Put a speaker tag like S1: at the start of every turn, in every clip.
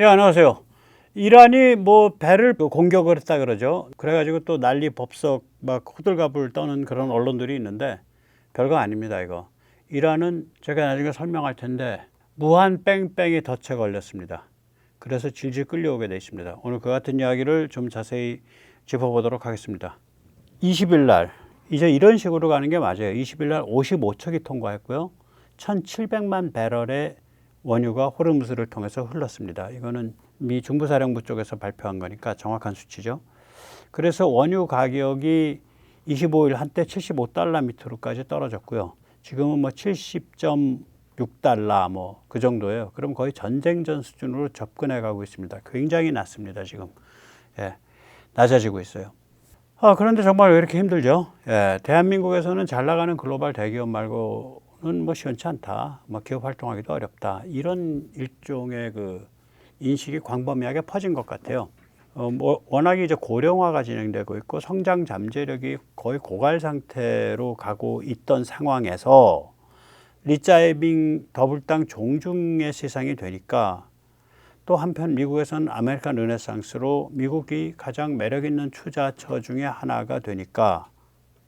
S1: 예, 안녕하세요. 이란이 뭐 배를 공격을 했다 그러죠. 그래가지고 또 난리 법석 막 호들갑을 떠는 그런 언론들이 있는데 별거 아닙니다, 이거. 이란은 제가 나중에 설명할 텐데 무한 뺑뺑이 덫에 걸렸습니다. 그래서 질질 끌려오게 돼 있습니다. 오늘 그 같은 이야기를 좀 자세히 짚어보도록 하겠습니다. 20일 날 이제 이런 식으로 가는 게 맞아요. 20일 날 55척이 통과했고요. 1,700만 배럴의 원유가 호르무즈를 통해서 흘렀습니다. 이거는 미 중부사령부 쪽에서 발표한 거니까 정확한 수치죠. 그래서 원유 가격이 25일 한때 75달러 밑으로까지 떨어졌고요. 지금은 뭐 70.6달러 뭐 그 정도예요. 그럼 거의 전쟁 전 수준으로 접근해 가고 있습니다. 굉장히 낮습니다, 지금. 예, 낮아지고 있어요. 그런데 정말 왜 이렇게 힘들죠? 예, 대한민국에서는 잘 나가는 글로벌 대기업 말고는 뭐 시원치 않다. 뭐 기업 활동하기도 어렵다. 이런 일종의 그 인식이 광범위하게 퍼진 것 같아요. 뭐 워낙에 이제 고령화가 진행되고 있고 성장 잠재력이 거의 고갈 상태로 가고 있던 상황에서 리자이밍 더블당 종중의 세상이 되니까 또 한편 미국에서는 아메리칸 르네상스로 미국이 가장 매력 있는 투자처 중에 하나가 되니까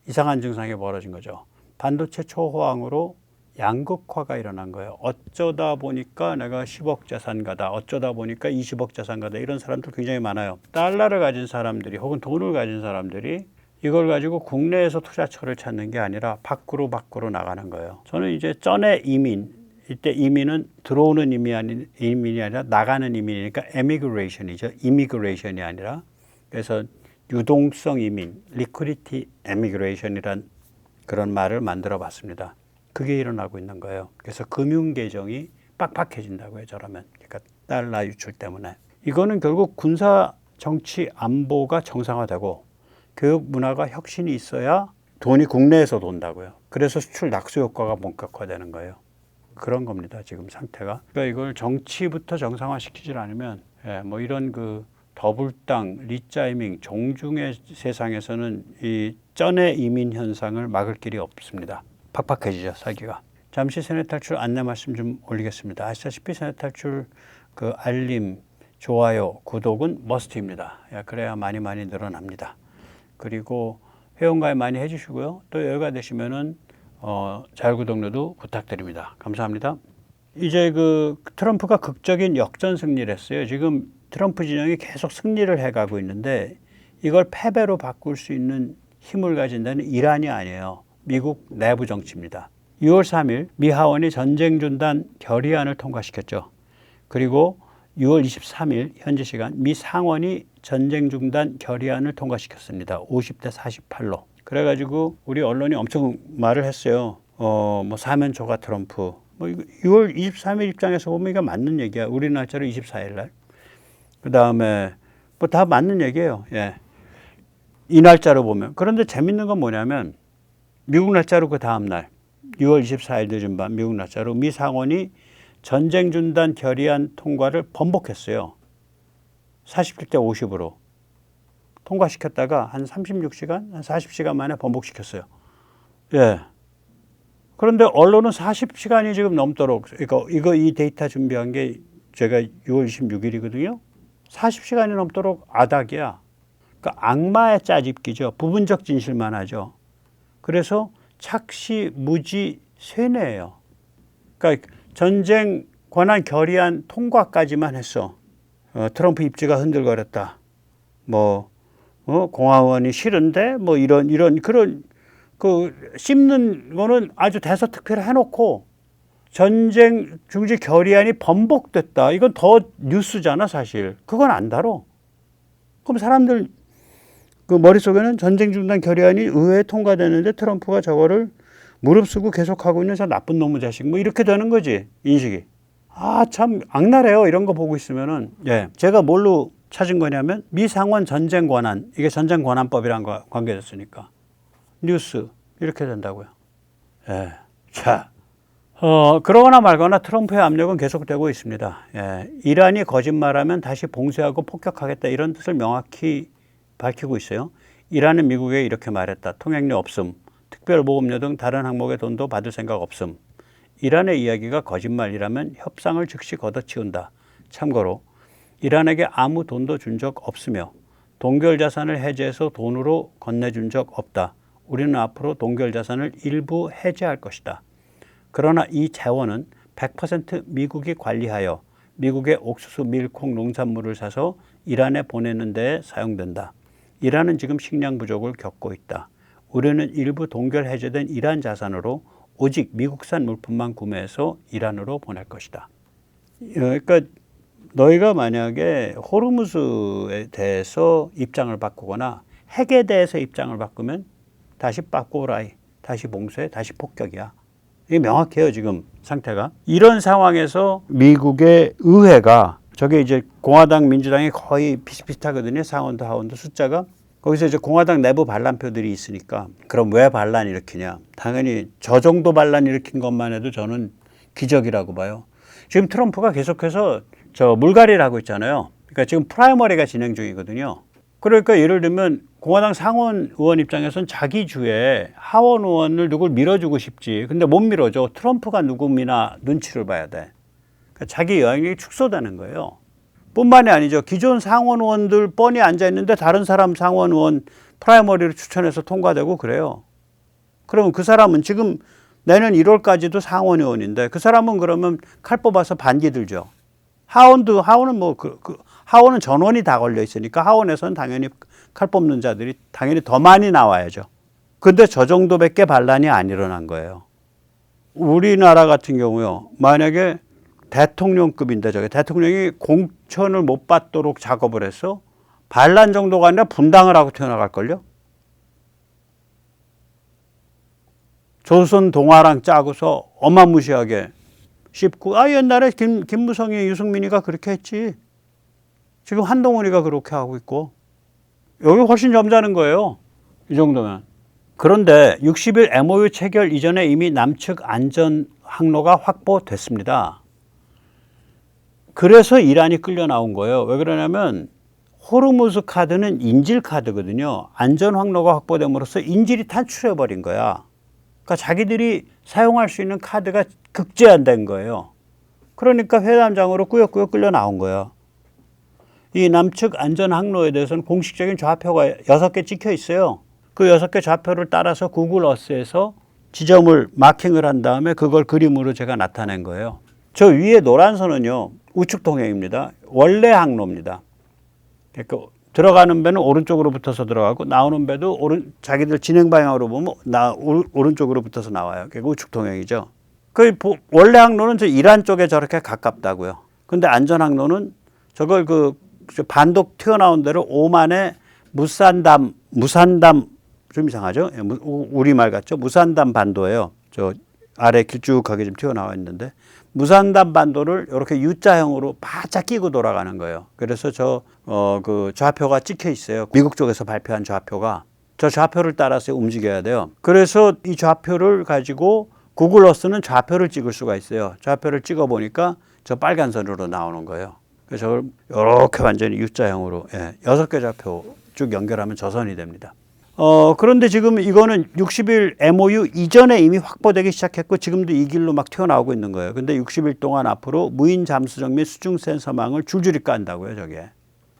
S1: 이상한 증상이 벌어진 거죠. 반도체 초호황으로 양극화가 일어난 거예요. 어쩌다 보니까 내가 10억 자산가다. 어쩌다 보니까 20억 자산가다. 이런 사람들 굉장히 많아요. 달러를 가진 사람들이 혹은 돈을 가진 사람들이 이걸 가지고 국내에서 투자처를 찾는 게 아니라 밖으로 나가는 거예요. 저는 이제 전에 이민, 이때 이민은 들어오는 이민이 아니라 나가는 이민이니까 emigration이죠. immigration이 아니라. 그래서 유동성 이민, liquidity emigration이란 그런 말을 만들어 봤습니다. 그게 일어나고 있는 거예요. 그래서 금융 계정이 빡빡해진다고요, 저라면. 그러니까 달러 유출 때문에. 이거는 결국 군사, 정치, 안보가 정상화되고 교육 문화가 혁신이 있어야 돈이 국내에서 돈다고요. 그래서 수출 낙수 효과가 본격화되는 거예요. 그런 겁니다, 지금 상태가. 그러니까 이걸 정치부터 정상화시키질 않으면 뭐 이런 그 더블당, 리자이밍, 종중의 세상에서는 이 쩐의 이민 현상을 막을 길이 없습니다. 팍팍해지죠, 살기가. 잠시 세뇌 탈출 안내 말씀 좀 올리겠습니다. 아시다시피 세뇌 탈출 그 알림, 좋아요, 구독은 머스트입니다. 그래야 많이 늘어납니다. 그리고 회원가입 많이 해주시고요. 또 여유가 되시면은 자율구독료도 부탁드립니다. 감사합니다. 이제 그 트럼프가 극적인 역전 승리를 했어요. 지금 트럼프 진영이 계속 승리를 해가고 있는데 이걸 패배로 바꿀 수 있는 힘을 가진 데는 이란이 아니에요. 미국 내부 정치입니다. 6월 3일 미 하원이 전쟁 중단 결의안을 통과시켰죠. 그리고 6월 23일 현지 시간 미 상원이 전쟁 중단 결의안을 통과시켰습니다. 50대 48로. 그래가지고 우리 언론이 엄청 말을 했어요. 뭐 사면초가 트럼프. 뭐 6월 23일 입장에서 보면 이거 맞는 얘기야. 우리 날짜로 24일 날. 그 다음에 뭐 다 맞는 얘기예요. 예. 이 날짜로 보면. 그런데 재밌는 건 뭐냐면 미국 날짜로 그 다음 날 6월 24일 늦은 밤 미국 날짜로 미 상원이 전쟁 중단 결의안 통과를 번복했어요. 47대 50으로. 통과시켰다가 한 36시간, 한 40시간 만에 번복시켰어요. 예. 그런데 언론은 40시간이 지금 넘도록, 이 데이터 준비한 게 제가 6월 26일이거든요. 40시간이 넘도록 아닥이야. 그러니까 악마의 짜집기죠. 부분적 진실만 하죠. 그래서 착시, 무지, 쇠뇌예요. 그러니까 전쟁 권한 결의안 통과까지만 했어. 트럼프 입지가 흔들거렸다. 공화원이 싫은데 이런 그런 그 씹는 거는 아주 대서특필을 해놓고 전쟁 중지 결의안이 번복됐다. 이건 더 뉴스잖아, 사실. 그건 안 다뤄. 그럼 사람들 그 머릿속에는 전쟁 중단 결의안이 의회에 통과되는데 트럼프가 저거를 무릅쓰고 계속하고 있는 저 나쁜 놈의 자식 뭐 이렇게 되는 거지, 인식이. 참 악랄해요, 이런 거 보고 있으면은. 예, 제가 뭘로 찾은 거냐면 미 상원 전쟁 권한, 이게 전쟁 권한법이랑 관계됐으니까 뉴스 이렇게 된다고요. 예. 자, 그러거나 말거나 트럼프의 압력은 계속되고 있습니다. 예. 이란이 거짓말하면 다시 봉쇄하고 폭격하겠다, 이런 뜻을 명확히 밝히고 있어요. 이란은 미국에 이렇게 말했다. 통행료 없음, 특별보험료 등 다른 항목의 돈도 받을 생각 없음. 이란의 이야기가 거짓말이라면 협상을 즉시 걷어치운다. 참고로 이란에게 아무 돈도 준 적 없으며 동결 자산을 해제해서 돈으로 건네준 적 없다. 우리는 앞으로 동결 자산을 일부 해제할 것이다. 그러나 이 재원은 100% 미국이 관리하여 미국의 옥수수, 밀콩, 농산물을 사서 이란에 보내는 데 사용된다. 이란은 지금 식량 부족을 겪고 있다. 우리는 일부 동결 해제된 이란 자산으로 오직 미국산 물품만 구매해서 이란으로 보낼 것이다. 그러니까 너희가 만약에 호르무즈에 대해서 입장을 바꾸거나 핵에 대해서 입장을 바꾸면 다시 빠꾸라이, 다시 봉쇄, 다시 폭격이야. 이게 명확해요, 지금 상태가. 이런 상황에서 미국의 의회가 저게 이제 공화당, 민주당이 거의 비슷비슷하거든요. 상원도 하원도 숫자가. 거기서 이제 공화당 내부 반란표들이 있으니까 그럼 왜 반란 일으키냐. 당연히 저 정도 반란 일으킨 것만 해도 저는 기적이라고 봐요. 지금 트럼프가 계속해서 저 물갈이를 하고 있잖아요. 그러니까 지금 프라이머리가 진행 중이거든요. 그러니까 예를 들면 공화당 상원 의원 입장에서는 자기 주에 하원 의원을 누굴 밀어주고 싶지. 근데 못 밀어줘. 트럼프가 누구 미나 눈치를 봐야 돼. 그러니까 자기 영향력이 축소되는 거예요. 뿐만이 아니죠. 기존 상원 의원들 뻔히 앉아있는데 다른 사람 상원 의원 프라이머리를 추천해서 통과되고 그래요. 그러면 그 사람은 지금 내년 1월까지도 상원 의원인데 그 사람은 그러면 칼 뽑아서 반기 들죠. 하원은 뭐 하원은 전원이 다 걸려 있으니까 하원에서는 당연히 칼 뽑는 자들이 당연히 더 많이 나와야죠. 근데 저 정도밖에 반란이 안 일어난 거예요. 우리나라 같은 경우요. 만약에 대통령급인데 저게 대통령이 공천을 못 받도록 작업을 해서 반란 정도가 아니라 분당을 하고 튀어나갈걸요. 조선 동아랑 짜고서 어마무시하게 씹고 옛날에 김무성이 유승민이가 그렇게 했지. 지금 한동훈이가 그렇게 하고 있고 여기 훨씬 점잖은 거예요. 이 정도면. 그런데 60일 MOU 체결 이전에 이미 남측 안전 항로가 확보됐습니다. 그래서 이란이 끌려 나온 거예요. 왜 그러냐면 호르무즈 카드는 인질 카드거든요. 안전 항로가 확보됨으로써 인질이 탈출해버린 거야. 그러니까 자기들이 사용할 수 있는 카드가 극제한된 거예요. 그러니까 회담장으로 꾸역꾸역 끌려 나온 거예요. 이 남측 안전 항로에 대해서는 공식적인 좌표가 6개 찍혀 있어요. 그 6개 좌표를 따라서 구글 어스에서 지점을 마킹을 한 다음에 그걸 그림으로 제가 나타낸 거예요. 저 위에 노란 선은요. 우측 통행입니다. 원래 항로입니다. 그러니까 들어가는 배는 오른쪽으로 붙어서 들어가고 나오는 배도 자기들 진행 방향으로 보면 오른쪽으로 붙어서 나와요. 그게 우측 통행이죠. 그 원래 항로는 저 이란 쪽에 저렇게 가깝다고요. 근데 안전 항로는 저걸 반독 튀어나온 대로 오만의 무산담 좀 이상하죠? 우리말 같죠? 무산담 반도예요. 저 아래 길쭉하게 좀 튀어나와 있는데 무산담 반도를 이렇게 U자형으로 바짝 끼고 돌아가는 거예요. 그래서 그 좌표가 찍혀 있어요. 미국 쪽에서 발표한 좌표가. 저 좌표를 따라서 움직여야 돼요. 그래서 이 좌표를 가지고 구글 어스는 좌표를 찍을 수가 있어요. 좌표를 찍어 보니까 저 빨간 선으로 나오는 거예요. 그래서 저걸 이렇게 완전히 U자형으로 6개 좌표 쭉 연결하면 저 선이 됩니다. 그런데 지금 이거는 60일 MOU 이전에 이미 확보되기 시작했고 지금도 이 길로 막 튀어나오고 있는 거예요. 근데 60일 동안 앞으로 무인 잠수정 및 수중 센서망을 줄줄이 깐다고요, 저게.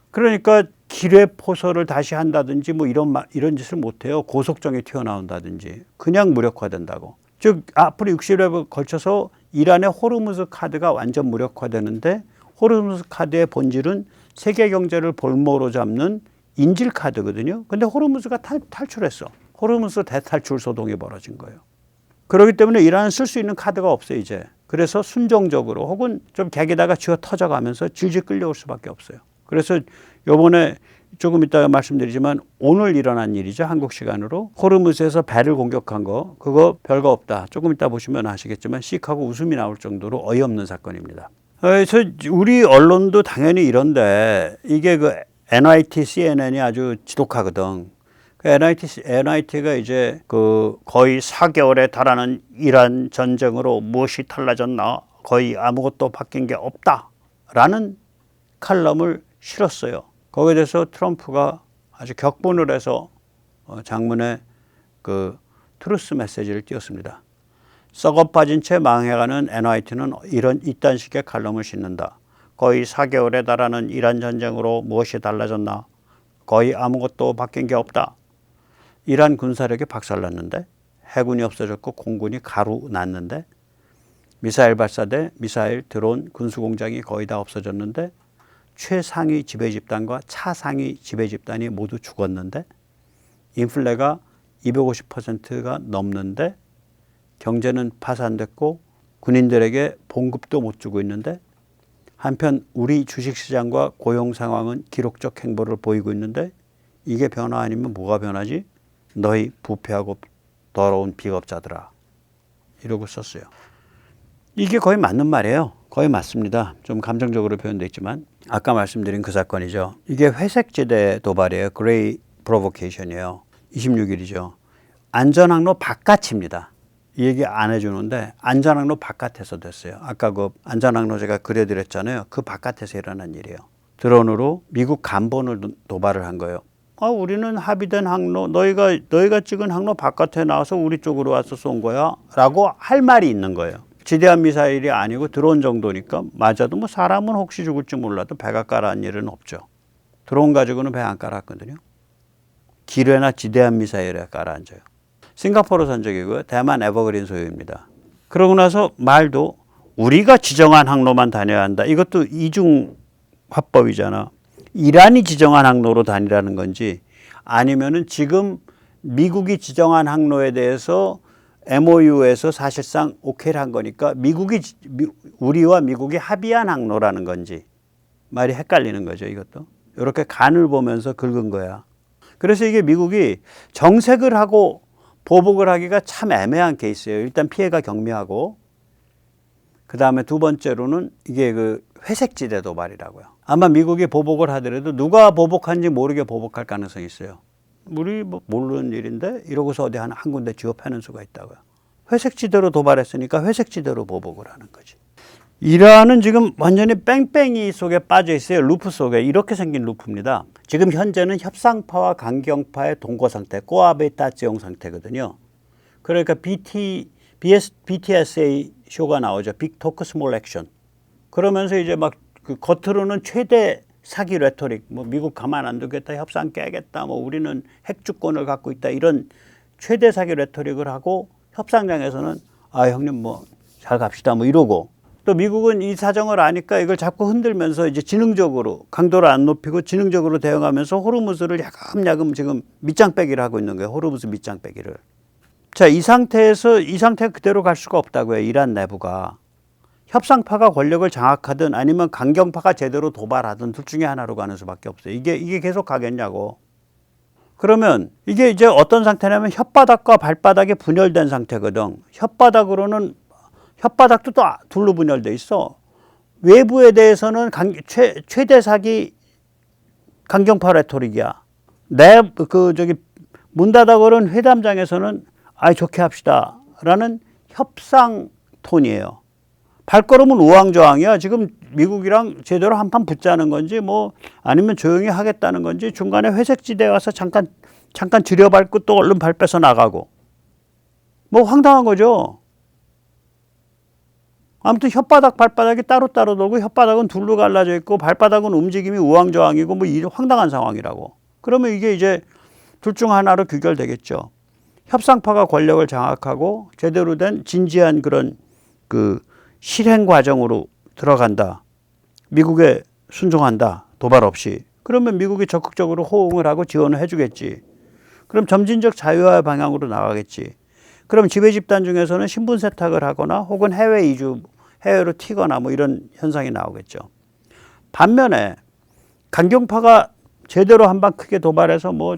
S1: 그러니까 기뢰 포설을 다시 한다든지 뭐 이런 짓을 못 해요. 고속정이 튀어나온다든지. 그냥 무력화된다고. 즉 앞으로 60일에 걸쳐서 이란의 호르무즈 카드가 완전 무력화되는데 호르무즈 카드의 본질은 세계 경제를 볼모로 잡는 인질 카드거든요. 근데 호르무즈가 탈출했어. 호르무즈 대탈출 소동이 벌어진 거예요. 그렇기 때문에 이란은 쓸 수 있는 카드가 없어요, 이제. 그래서 순종적으로 혹은 좀 객에다가 쥐어 터져가면서 질질 끌려올 수밖에 없어요. 그래서 요번에 조금 이따가 말씀드리지만 오늘 일어난 일이죠. 한국 시간으로. 호르무즈에서 배를 공격한 거 그거 별거 없다. 조금 이따 보시면 아시겠지만 씩하고 웃음이 나올 정도로 어이없는 사건입니다. 그래서 우리 언론도 당연히 이런데 이게 NYT, CNN이 아주 지독하거든. NYT가 이제 거의 4개월에 달하는 이란 전쟁으로 무엇이 달라졌나? 거의 아무것도 바뀐 게 없다라는 칼럼을 실었어요. 거기에 대해서 트럼프가 아주 격분을 해서 장문에 트루스 메시지를 띄웠습니다. 썩어 빠진 채 망해가는 NYT는 이딴 식의 칼럼을 싣는다. 거의 4개월에 달하는 이란 전쟁으로 무엇이 달라졌나? 거의 아무것도 바뀐 게 없다. 이란 군사력이 박살났는데, 해군이 없어졌고 공군이 가루 났는데, 미사일 발사대, 미사일, 드론, 군수공장이 거의 다 없어졌는데, 최상위 지배집단과 차상위 지배집단이 모두 죽었는데, 인플레가 250%가 넘는데, 경제는 파산됐고 군인들에게 봉급도 못 주고 있는데, 한편 우리 주식시장과 고용 상황은 기록적 행보를 보이고 있는데, 이게 변화 아니면 뭐가 변하지? 너희 부패하고 더러운 비겁자들아. 이러고 썼어요. 이게 거의 맞는 말이에요. 거의 맞습니다. 좀 감정적으로 표현되어 있지만 아까 말씀드린 그 사건이죠. 이게 회색지대 도발이에요. 그레이 프로보케이션이에요. 26일이죠. 안전항로 바깥입니다. 이 얘기 안 해주는데 안전항로 바깥에서 됐어요. 아까 그 안전항로 제가 그려드렸잖아요. 그 바깥에서 일어난 일이에요. 드론으로 미국 간본을 도발을 한 거예요. 우리는 합의된 항로, 너희가 찍은 항로 바깥에 나와서 우리 쪽으로 와서 쏜 거야 라고 할 말이 있는 거예요. 지대한 미사일이 아니고 드론 정도니까 맞아도 뭐 사람은 혹시 죽을지 몰라도 배가 깔아한 일은 없죠. 드론 가지고는 배 안 깔았거든요. 기뢰나 지대한 미사일에 깔아앉아요. 싱가포르 선적이고요. 대만 에버그린 소유입니다. 그러고 나서 말도 우리가 지정한 항로만 다녀야 한다. 이것도 이중 화법이잖아. 이란이 지정한 항로로 다니라는 건지 아니면은 지금 미국이 지정한 항로에 대해서 MOU에서 사실상 오케이를 한 거니까 우리와 미국이 합의한 항로라는 건지 말이 헷갈리는 거죠. 이것도. 이렇게 간을 보면서 긁은 거야. 그래서 이게 미국이 정색을 하고 보복을 하기가 참 애매한 케이스예요. 일단 피해가 경미하고 그 다음에 두 번째로는 이게 그 회색지대 도발이라고요. 아마 미국이 보복을 하더라도 누가 보복한지 모르게 보복할 가능성이 있어요. 우리 뭐 모르는 일인데 이러고서 어디 한 군데 지어패는 수가 있다고요. 회색지대로 도발했으니까 회색지대로 보복을 하는 거지. 이란은 지금 완전히 뺑뺑이 속에 빠져 있어요. 루프 속에. 이렇게 생긴 루프입니다. 지금 현재는 협상파와 강경파의 동거 상태, 꼬아베타지용 상태거든요. 그러니까 BTSA 쇼가 나오죠. 빅 토크 스몰 액션. 그러면서 이제 막 그 겉으로는 최대 사기 레토릭, 뭐 미국 가만 안 두겠다, 협상 깨겠다, 뭐 우리는 핵주권을 갖고 있다, 이런 최대 사기 레토릭을 하고 협상장에서는 형님 뭐 잘 갑시다 뭐 이러고, 또 미국은 이 사정을 아니까 이걸 자꾸 흔들면서 이제 지능적으로 강도를 안 높이고 지능적으로 대응하면서 호르무즈를 야금야금 지금 밑장 빼기를 하고 있는 거예요. 호르무즈 밑장 빼기를. 자, 이 상태 그대로 갈 수가 없다고요. 이란 내부가. 협상파가 권력을 장악하든 아니면 강경파가 제대로 도발하든 둘 중에 하나로 가는 수밖에 없어요. 이게 계속 가겠냐고. 그러면 이게 이제 어떤 상태냐면 혓바닥과 발바닥이 분열된 상태거든. 혓바닥도 또 둘로 분열돼 있어. 외부에 대해서는 최대 사기 강경파 레토릭이야. 문 닫아 걸은 회담장에서는 좋게 합시다라는 협상 톤이에요. 발걸음은 우왕좌왕이야. 지금 미국이랑 제대로 한판 붙자는 건지 뭐 아니면 조용히 하겠다는 건지 중간에 회색지대에 와서 잠깐 들여밟고 또 얼른 발 빼서 나가고 뭐 황당한 거죠. 아무튼 혓바닥 발바닥이 따로따로 돌고 혓바닥은 둘로 갈라져 있고 발바닥은 움직임이 우왕좌왕이고 뭐 이 황당한 상황이라고. 그러면 이게 이제 둘 중 하나로 귀결되겠죠. 협상파가 권력을 장악하고 제대로 된 진지한 그런 그 실행 과정으로 들어간다. 미국에 순종한다. 도발 없이. 그러면 미국이 적극적으로 호응을 하고 지원을 해주겠지. 그럼 점진적 자유화의 방향으로 나가겠지. 그럼 지배 집단 중에서는 신분 세탁을 하거나 혹은 해외 이주, 해외로 튀거나 뭐 이런 현상이 나오겠죠. 반면에 강경파가 제대로 한방 크게 도발해서 뭐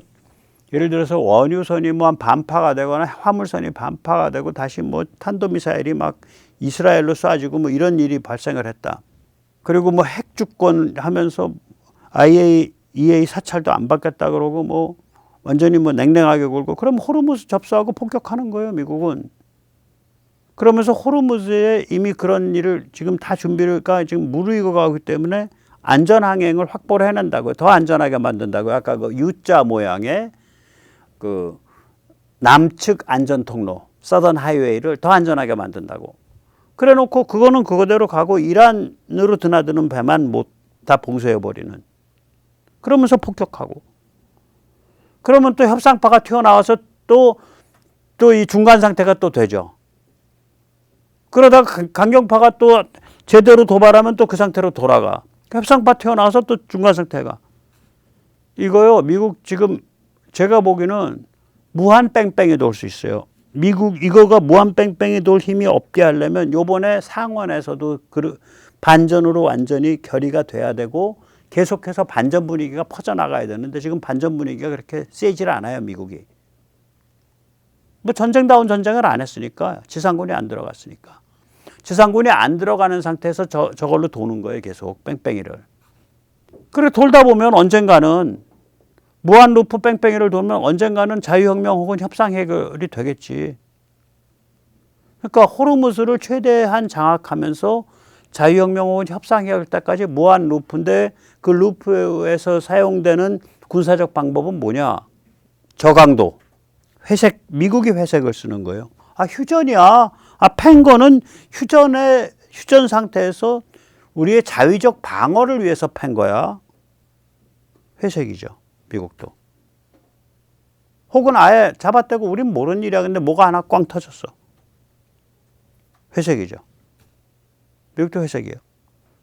S1: 예를 들어서 원유선이 뭐 한 반파가 되거나 화물선이 반파가 되고 다시 뭐 탄도미사일이 막 이스라엘로 쏴지고 뭐 이런 일이 발생을 했다. 그리고 뭐 핵주권 하면서 IAEA 사찰도 안 받겠다 그러고 뭐 완전히 뭐 냉랭하게 굴고 그럼 호르무즈 접수하고 폭격하는 거예요, 미국은. 그러면서 호르무즈에 이미 그런 일을 지금 다 준비가 지금 무르익어 가기 때문에 안전항행을 확보를 해낸다고요. 더 안전하게 만든다고요. 아까 그 U자 모양의 그 남측 안전통로, 서던 하이웨이를 더 안전하게 만든다고. 그래 놓고 그거는 그거대로 가고 이란으로 드나드는 배만 못 다 봉쇄해버리는. 그러면서 폭격하고. 그러면 또 협상파가 튀어나와서 또 이 중간 상태가 또 되죠. 그러다가 강경파가 또 제대로 도발하면 또 그 상태로 돌아가. 협상파 튀어나와서 또 중간 상태가. 이거요, 미국 지금 제가 보기에는 무한 뺑뺑이 돌 수 있어요. 미국 이거가 무한 뺑뺑이 돌 힘이 없게 하려면 요번에 상원에서도 반전으로 완전히 결의가 돼야 되고 계속해서 반전 분위기가 퍼져나가야 되는데 지금 반전 분위기가 그렇게 세질 않아요, 미국이. 뭐 전쟁다운 전쟁을 안 했으니까, 지상군이 안 들어갔으니까. 지상군이 안 들어가는 상태에서 저걸로 도는 거예요, 계속 뺑뺑이를. 그래 돌다 보면 언젠가는 무한 루프 뺑뺑이를 돌면 언젠가는 자유혁명 혹은 협상 해결이 되겠지. 그러니까 호르무즈를 최대한 장악하면서 자유혁명 혹은 협상 해결 때까지 무한 루프인데 그 루프에서 사용되는 군사적 방법은 뭐냐? 저강도. 회색, 미국이 회색을 쓰는 거예요. 아, 휴전이야. 아, 팬 거는 휴전 상태에서 우리의 자위적 방어를 위해서 팬 거야. 회색이죠. 미국도. 혹은 아예 잡아떼고 우린 모르는 일이야. 근데 뭐가 하나 꽝 터졌어. 회색이죠. 미국도 회색이에요.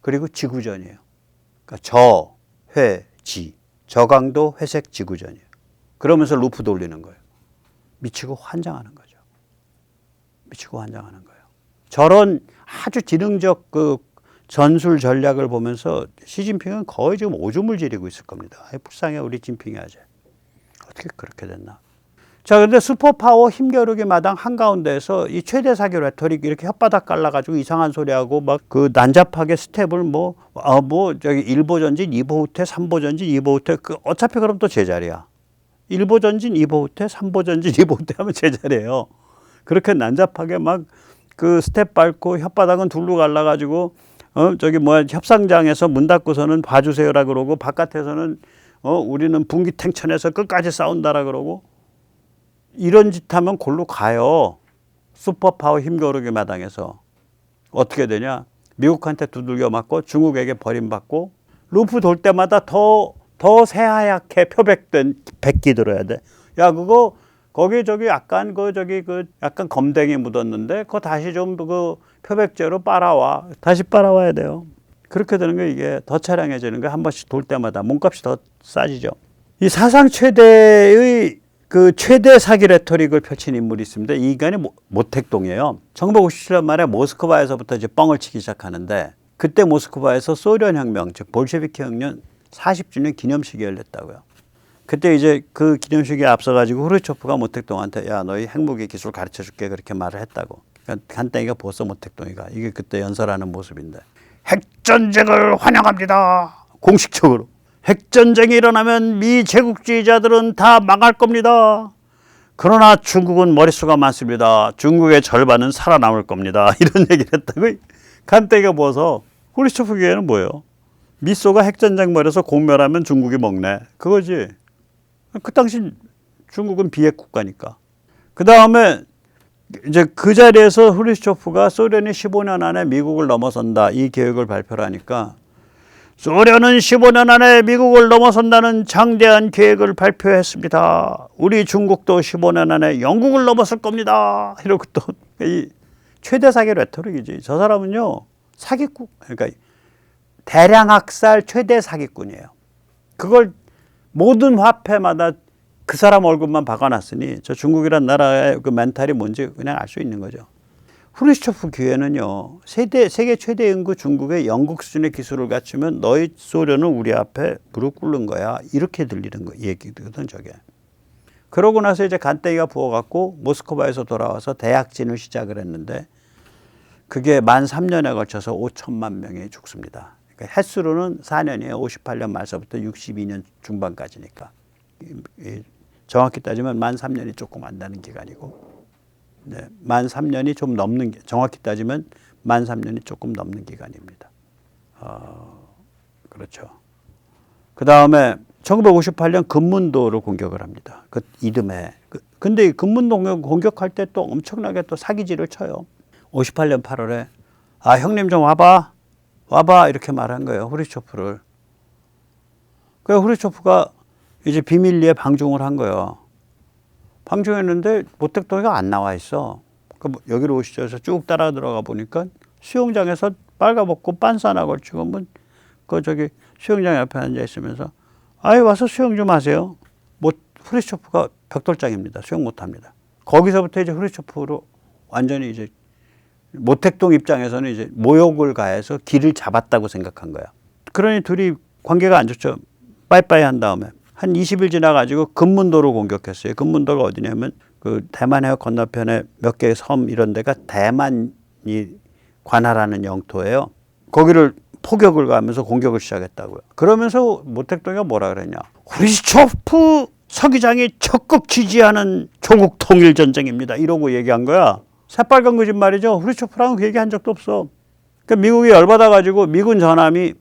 S1: 그리고 지구전이에요. 그러니까 지. 저강도 회색 지구전이에요. 그러면서 루프 돌리는 거예요. 미치고 환장하는 거죠. 미치고 환장하는 거예요. 저런 아주 지능적 그 전술 전략을 보면서 시진핑은 거의 지금 오줌을 지리고 있을 겁니다. 불쌍해 우리 진핑이 아재. 어떻게 그렇게 됐나. 자, 근데 슈퍼파워 힘겨루기 마당 한가운데에서 이 최대 사기 레토릭 이렇게 혓바닥 깔라가지고 이상한 소리하고 막 그 난잡하게 스텝을 저기 1보 전진, 2보 후퇴, 3보 전진, 2보 후퇴. 어차피 그럼 또 제자리야. 1보 전진, 2보 후퇴, 3보 전진, 2보 후퇴 하면 제자리예요. 그렇게 난잡하게 막 그 스텝 밟고 혓바닥은 둘로 갈라가지고 협상장에서 문 닫고서는 봐주세요라 그러고 바깥에서는 우리는 분기탱천에서 끝까지 싸운다라 그러고 이런 짓 하면 골로 가요. 슈퍼파워 힘겨루기 마당에서. 어떻게 되냐? 미국한테 두들겨 맞고 중국에게 버림받고 루프 돌 때마다 더 새하얗게 표백된 백기 들어야 돼. 야, 그거 거기 약간 약간 검댕이 묻었는데 그거 다시 좀 그 표백제로 빨아와. 다시 빨아와야 돼요. 그렇게 되는 게 이게 더 차량해지는 게 한 번씩 돌 때마다 몸값이 더 싸지죠. 이 사상 최대의 그 최대 사기 레토릭을 펼친 인물이 있습니다. 이 인간이 모택동이에요. 1957년 말에 모스크바에서부터 이제 뻥을 치기 시작하는데 그때 모스크바에서 소련 혁명, 즉 볼셰비키 혁명 40주년 기념식이 열렸다고요. 그때 이제 그 기념식에 앞서가지고 후르초프가 모택동한테 야, 너희 핵무기 기술 가르쳐 줄게 그렇게 말을 했다고. 그러니까 간땡이가 보았어, 모택동이가. 이게 그때 연설하는 모습인데. 핵전쟁을 환영합니다. 공식적으로. 핵전쟁이 일어나면 미 제국주의자들은 다 망할 겁니다. 그러나 중국은 머릿수가 많습니다. 중국의 절반은 살아남을 겁니다. 이런 얘기를 했다고. 간땡이가 보아서 후르초프 기회는 뭐예요? 미소가 핵전쟁 벌여서 공멸하면 중국이 먹네. 그거지. 그 당시 중국은 비핵 국가니까. 그 다음에 이제 그 자리에서 후르시초프가 소련이 15년 안에 미국을 넘어선다 이 계획을 발표를 하니까 소련은 15년 안에 미국을 넘어선다는 장대한 계획을 발표했습니다. 우리 중국도 15년 안에 영국을 넘어설 겁니다. 이러고 또 이 최대 사기 레토릭이지. 저 사람은요 사기꾼, 그러니까 대량 학살 최대 사기꾼이에요. 그걸 모든 화폐마다 그 사람 얼굴만 박아놨으니 저 중국이란 나라의 그 멘탈이 뭔지 그냥 알 수 있는 거죠. 후르시초프 기회는요, 세계 최대 인구 중국의 영국 수준의 기술을 갖추면 너희 소련은 우리 앞에 무릎 꿇는 거야. 이렇게 들리는 거, 얘기거든, 저게. 그러고 나서 이제 간땡이가 부어갖고 모스크바에서 돌아와서 대약진을 시작을 했는데 그게 만 3년에 걸쳐서 5천만 명이 죽습니다. 그러니까 횟수로는 4년이에요. 58년 말서부터 62년 중반까지니까. 정확히 따지면 만 3년이 조금 안 되는 기간이고, 네, 만 3년이 좀 넘는, 정확히 따지면 만 3년이 조금 넘는 기간입니다. 그렇죠. 그 다음에 1958년 금문도를 공격을 합니다. 그 이듬해. 근데 금문도 공격할 때 또 엄청나게 또 사기질을 쳐요. 58년 8월에 아, 형님 좀 와봐. 와봐. 이렇게 말한 거예요. 후르츠초프를. 그 후르츠초프가 이제 비밀리에 방중을 한 거예요. 방중했는데 모택동이가 안 나와 있어. 여기로 오시죠 해서 쭉 따라 들어가 보니까 수영장에서 빨가벗고 빤스나 걸치고 저기 수영장 옆에 앉아 있으면서 아이 와서 수영 좀 하세요. 후르츠초프가 벽돌장입니다. 수영 못 합니다. 거기서부터 이제 후르츠초프로 완전히 이제 모택동 입장에서는 이제 모욕을 가해서 길을 잡았다고 생각한 거야. 그러니 둘이 관계가 안 좋죠. 빠이빠이 한 다음에 한 20일 지나가지고 금문도로 공격했어요. 금문도가 어디냐면 그 대만 해역 건너편에 몇 개의 섬 이런 데가 대만이 관할하는 영토예요. 거기를 포격을 가하면서 공격을 시작했다고요. 그러면서 모택동이가 뭐라 그랬냐. 후르츠초프 서기장이 적극 지지하는 조국 통일 전쟁입니다. 이러고 얘기한 거야. 새빨간 거짓말이죠. 후르츠초프랑은 그 얘기한 적도 없어. 그러니까 미국이 열받아가지고 미군 전함이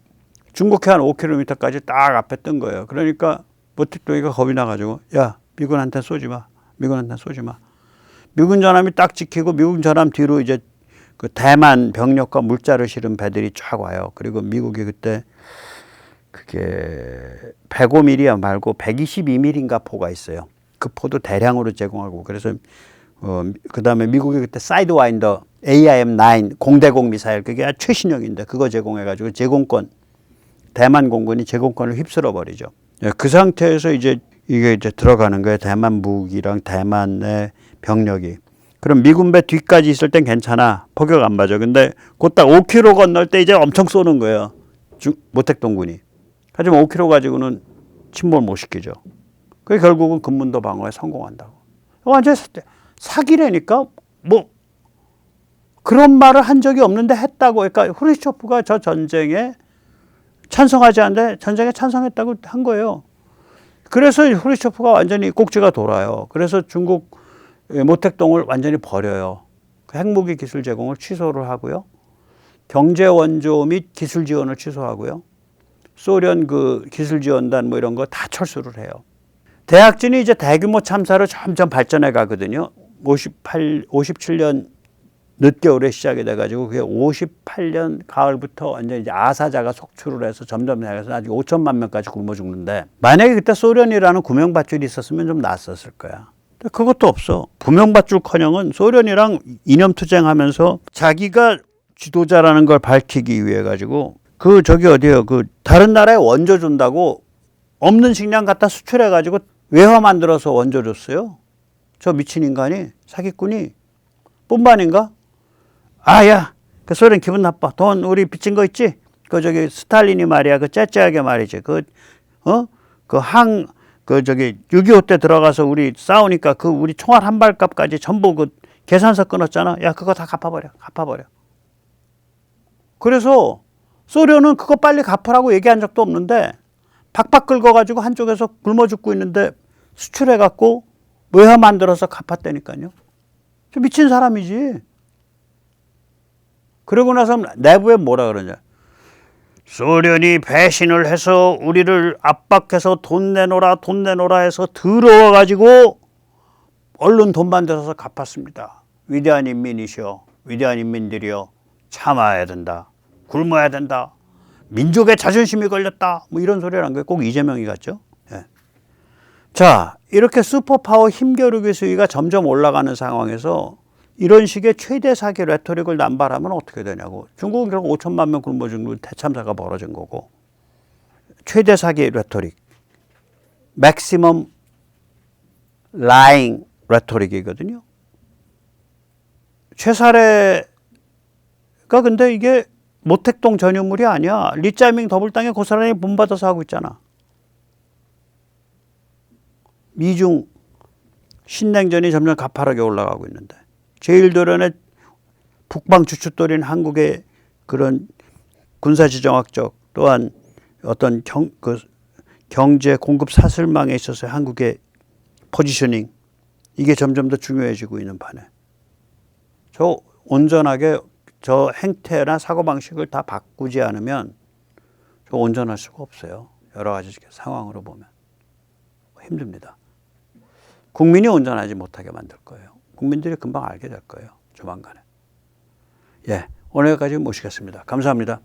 S1: 중국해 한 5km까지 딱 앞에 뜬 거예요. 그러니까 모택동이가 겁이 나가지고 야 미군한테 쏘지 마. 미군한테 쏘지 마. 미군 전함이 딱 지키고 미군 전함 뒤로 이제 그 대만 병력과 물자를 실은 배들이 쫙 와요. 그리고 미국이 그때 그게 105mm 말고 122mm인가 포가 있어요. 그 포도 대량으로 제공하고 그래서 그 다음에 미국이 그때 사이드와인더 AIM-9 공대공 미사일 그게 최신형인데 그거 제공해가지고 제공권 대만 공군이 제공권을 휩쓸어 버리죠. 그 상태에서 이제 이게 이제 들어가는 거예요. 대만 무기랑 대만의 병력이. 그럼 미군 배 뒤까지 있을 땐 괜찮아. 포격 안 맞아. 근데 곧 딱 5km 건널 때 이제 엄청 쏘는 거예요. 모택동군이. 하지만 5km 가지고는 침몰 못 시키죠. 그게 결국은 금문도 방어에 성공한다고. 완전 사기라니까 뭐 그런 말을 한 적이 없는데 했다고. 그러니까 후르츠초프가 저 전쟁에 찬성하지 않는데 전쟁에 찬성했다고 한 거예요. 그래서 후르츠초프가 완전히 꼭지가 돌아요. 그래서 중국 모택동을 완전히 버려요. 핵무기 기술 제공을 취소를 하고요. 경제 원조 및 기술 지원을 취소하고요. 소련 그 기술 지원단 뭐 이런 거 다 철수를 해요. 대학진이 이제 대규모 참사로 점점 발전해 가거든요. 57년 늦겨울에 시작이 돼가지고 그게 58년 가을부터 완전 이제 아사자가 속출을 해서 점점 해서 아직 5천만 명까지 굶어 죽는데 만약에 그때 소련이라는 구명밧줄이 있었으면 좀 낫었을 거야. 근데 그것도 없어. 구명밧줄커녕은 소련이랑 이념투쟁하면서 자기가 지도자라는 걸 밝히기 위해 가지고 그 저기 어디에요? 그 다른 나라에 원조 준다고 없는 식량 갖다 수출해 가지고 외화 만들어서 원조 줬어요. 저 미친 인간이 사기꾼이 뿐만인가? 아야, 그 소련 기분 나빠. 돈 우리 빚진 거 있지? 그 저기 스탈린이 말이야, 그 째째하게 말이지. 저기 6.25 때 들어가서 우리 싸우니까 그 우리 총알 한 발값까지 전부 그 계산서 끊었잖아. 야, 그거 다 갚아버려. 그래서 소련은 그거 빨리 갚으라고 얘기한 적도 없는데 박박 긁어가지고 한쪽에서 굶어 죽고 있는데 수출해갖고 외화 만들어서 갚았다니까요. 저 미친 사람이지. 그러고 나서 내부에 뭐라 그러냐. 소련이 배신을 해서 우리를 압박해서 돈 내놓으라 해서 들어와가지고 얼른 돈 만들어서 갚았습니다. 위대한 인민이시여, 위대한 인민들이여, 참아야 된다. 굶어야 된다. 민족의 자존심이 걸렸다. 뭐 이런 소리를 한 거예요. 꼭 이재명이 같죠. 예. 자, 이렇게 슈퍼파워 힘겨루기 수위가 점점 올라가는 상황에서 이런 식의 최대 사기 레토릭을 남발하면 어떻게 되냐고. 중국은 결국 5천만 명 굶어 죽는 대참사가 벌어진 거고. 최대 사기 레토릭. maximum lying 레토릭이거든요. 최사례가 근데 이게 모택동 전유물이 아니야. 리짜밍 더블당에 고스란히 본받아서 하고 있잖아. 미중 신냉전이 점점 가파르게 올라가고 있는데 제1도련의 북방 주춧돌인 한국의 그런 군사지정학적 또한 어떤 경제 공급 사슬망에 있어서 한국의 포지셔닝 이게 점점 더 중요해지고 있는 판에 저 온전하게 저 행태나 사고방식을 다 바꾸지 않으면 저 온전할 수가 없어요. 여러 가지 상황으로 보면 힘듭니다. 국민이 온전하지 못하게 만들 거예요. 국민들이 금방 알게 될 거예요. 조만간에. 예, 오늘 여기까지 모시겠습니다. 감사합니다.